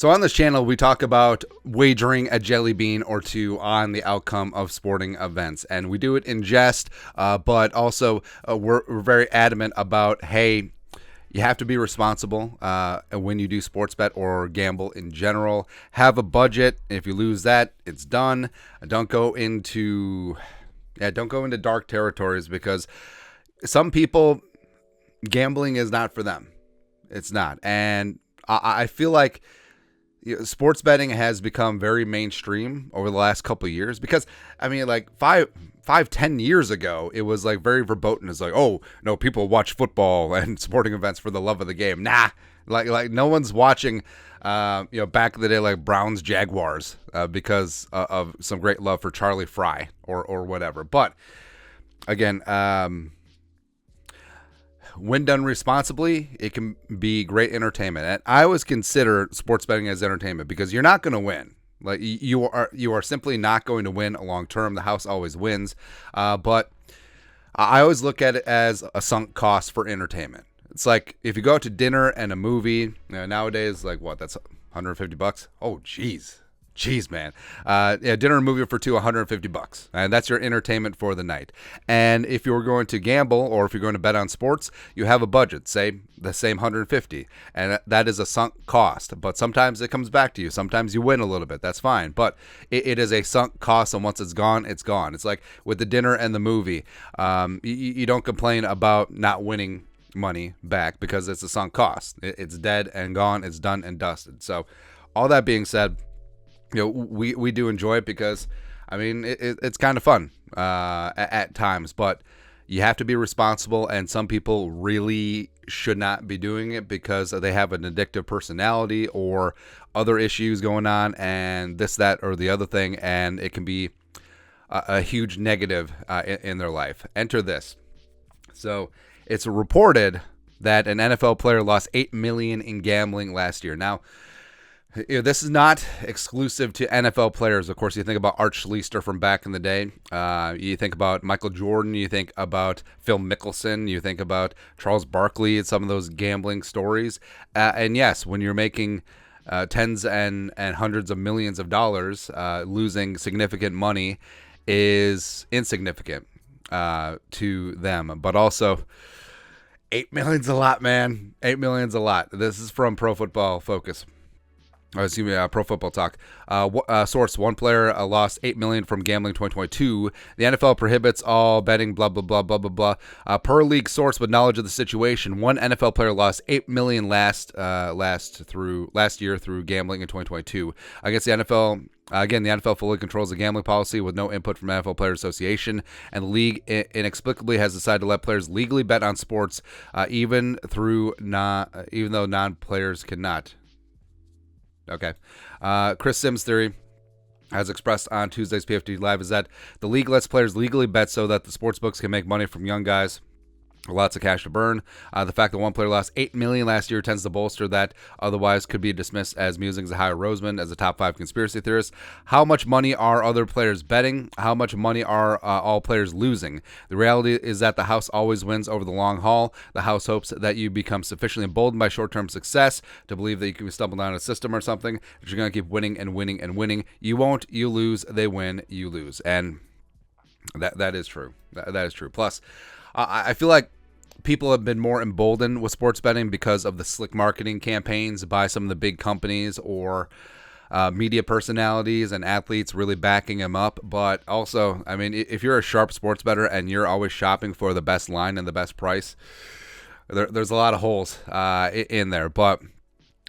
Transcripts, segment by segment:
So on this channel, we talk about wagering a jelly bean or two on the outcome of sporting events. And we do it in jest, but also we're very adamant about, hey, you have to be responsible when you do sports bet or gamble in general. Have a budget. If you lose that, it's done. Don't go into dark territories, because some people, gambling is not for them. It's not. And I feel like sports betting has become very mainstream over the last couple of years, because I mean, like 10 years ago, it was like very verboten. It's like, oh no, people watch football and sporting events for the love of the game. Nah, like no one's watching, back in the day, like Browns Jaguars, because of some great love for Charlie Fry or whatever. But again, when done responsibly, it can be great entertainment. And I always consider sports betting as entertainment, because you're not going to win. Like you are simply not going to win long term. The house always wins. But I always look at it as a sunk cost for entertainment. It's like if you go out to dinner and a movie, nowadays, like what? That's $150. Oh, Jeez, man. Dinner and movie for two, $150. And that's your entertainment for the night. And if you're going to gamble, or if you're going to bet on sports, you have a budget, say the same $150. And that is a sunk cost. But sometimes it comes back to you. Sometimes you win a little bit. That's fine. But it is a sunk cost. And once it's gone, it's gone. It's like with the dinner and the movie. You don't complain about not winning money back, because it's a sunk cost. It's dead and gone. It's done and dusted. So all that being said, we do enjoy it, because I mean it's kind of fun at times, but you have to be responsible, and some people really should not be doing it because they have an addictive personality or other issues going on, and this, that, or the other thing, and it can be a huge negative in their life. Enter this. So it's reported that an NFL player lost $8 million in gambling last year. Now, this is not exclusive to NFL players. Of course, you think about Art Schlichter from back in the day. You think about Michael Jordan. You think about Phil Mickelson. You think about Charles Barkley and some of those gambling stories. And yes, when you're making tens and hundreds of millions of dollars, losing significant money is insignificant to them. But also, $8 million's a lot, man. $8 million's a lot. This is from Pro Football Focus. Pro Football Talk. Source: one player lost $8 million from gambling 2022. The NFL prohibits all betting. Blah blah blah blah blah blah. Per league source with knowledge of the situation, one NFL player lost $8 million last year through gambling in 2022 against the NFL. Again, the NFL fully controls the gambling policy with no input from NFL Players Association, and the league inexplicably has decided to let players legally bet on sports, even though non-players cannot. Okay. Chris Sims' theory, as expressed on Tuesday's PFT Live, is that the league lets players legally bet so that the sports books can make money from young guys. Lots of cash to burn. The fact that one player lost $8 million last year tends to bolster that otherwise could be dismissed as musings of Howard Roseman as a top 5 conspiracy theorist. How much money are other players betting? How much money are all players losing? The reality is that the house always wins over the long haul. The house hopes that you become sufficiently emboldened by short-term success to believe that you can stumble down a system or something, that you're going to keep winning and winning and winning. You won't. You lose. They win. You lose. And that is true. That is true. Plus, I feel like people have been more emboldened with sports betting because of the slick marketing campaigns by some of the big companies or media personalities and athletes really backing them up. But also, I mean, if you're a sharp sports bettor and you're always shopping for the best line and the best price, there's a lot of holes in there. But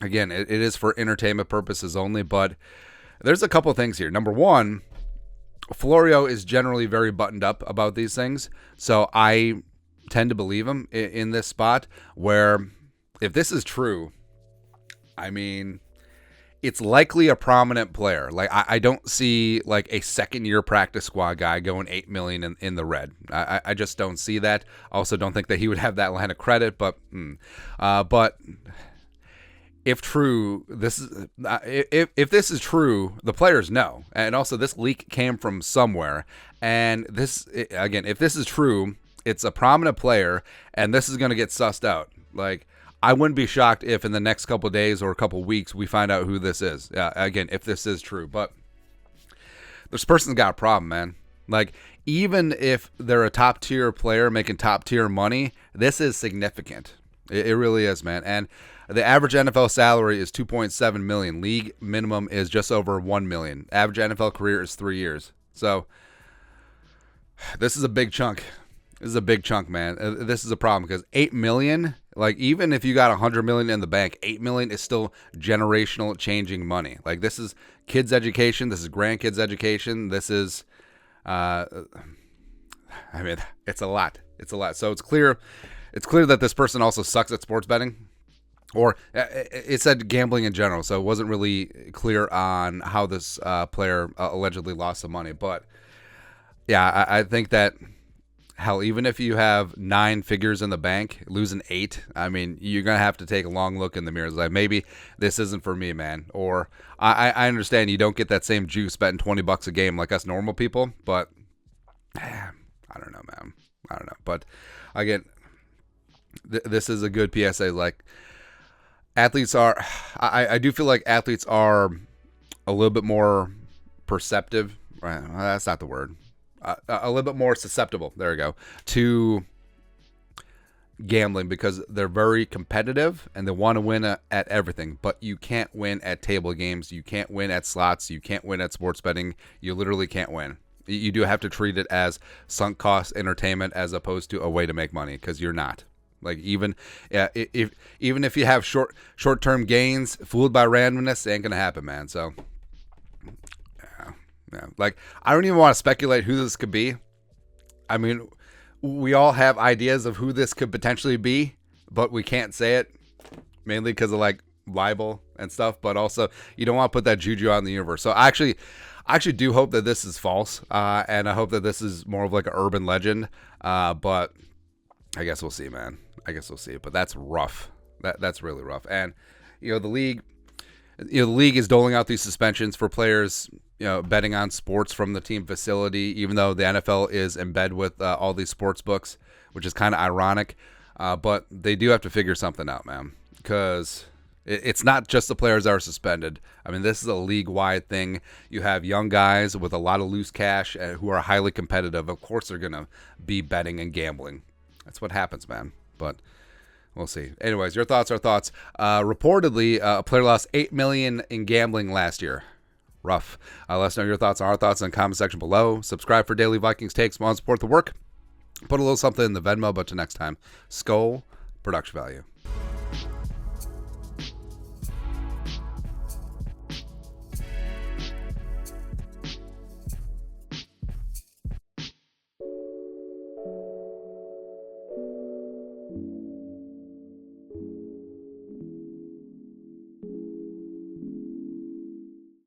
again, it is for entertainment purposes only. But there's a couple of things here. Number one, Florio is generally very buttoned up about these things, so I tend to believe him in this spot, where if this is true, I mean, it's likely a prominent player. Like I don't see like a second-year practice squad guy going $8 million in the red. I just don't see that. Also, don't think that he would have that line of credit. But if true, if this is true, the players know, and also this leak came from somewhere. And this, again, if this is true, it's a prominent player, and this is going to get sussed out. Like, I wouldn't be shocked if in the next couple of days or a couple of weeks we find out who this is. Again, if this is true. But this person's got a problem, man. Like, even if they're a top-tier player making top-tier money, this is significant. It really is, man. And the average NFL salary is $2.7 million. League minimum is just over $1 million. Average NFL career is 3 years. So this is a big chunk. This is a big chunk, man. This is a problem because $8 million, like, even if you got $100 million in the bank, $8 million is still generational changing money. Like, this is kids' education. This is grandkids' education. This is, I mean, it's a lot. It's a lot. So it's clear that this person also sucks at sports betting, or it said gambling in general. So it wasn't really clear on how this player allegedly lost some money. But yeah, I think that, hell, even if you have 9 figures in the bank, losing 8, I mean, you're going to have to take a long look in the mirror. Like, maybe this isn't for me, man. Or I understand you don't get that same juice betting $20 a game like us normal people, but I don't know, man. I don't know. But again, this is a good PSA. Like, athletes are, I do feel like athletes are a little bit more perceptive. Right? Well, that's not the word. A little bit more susceptible, there we go, to gambling because they're very competitive and they want to win at everything. But you can't win at table games. You can't win at slots. You can't win at sports betting. You literally can't win. You do have to treat it as sunk cost entertainment as opposed to a way to make money, because you're not. Like, even if you have short-term gains, fooled by randomness, it ain't going to happen, man. So yeah, like, I don't even want to speculate who this could be. I mean, we all have ideas of who this could potentially be, but we can't say it, mainly because of, like, libel and stuff. But also, you don't want to put that juju out in the universe. So I actually do hope that this is false, and I hope that this is more of like an urban legend. But I guess we'll see, man. I guess we'll see. But that's rough. That's really rough. And the league is doling out these suspensions for players, betting on sports from the team facility, even though the NFL is in bed with all these sports books, which is kind of ironic. But they do have to figure something out, man, because it's not just the players that are suspended. I mean, this is a league-wide thing. You have young guys with a lot of loose cash who are highly competitive. Of course, they're going to be betting and gambling. That's what happens, man. But we'll see. Anyways, your thoughts are thoughts. Reportedly, a player lost $8 million in gambling last year. Rough. Let us know your thoughts and our thoughts in the comment section below. Subscribe for daily Vikings takes. Want to support the work? Put a little something in the Venmo. But till next time, Skull Production Value.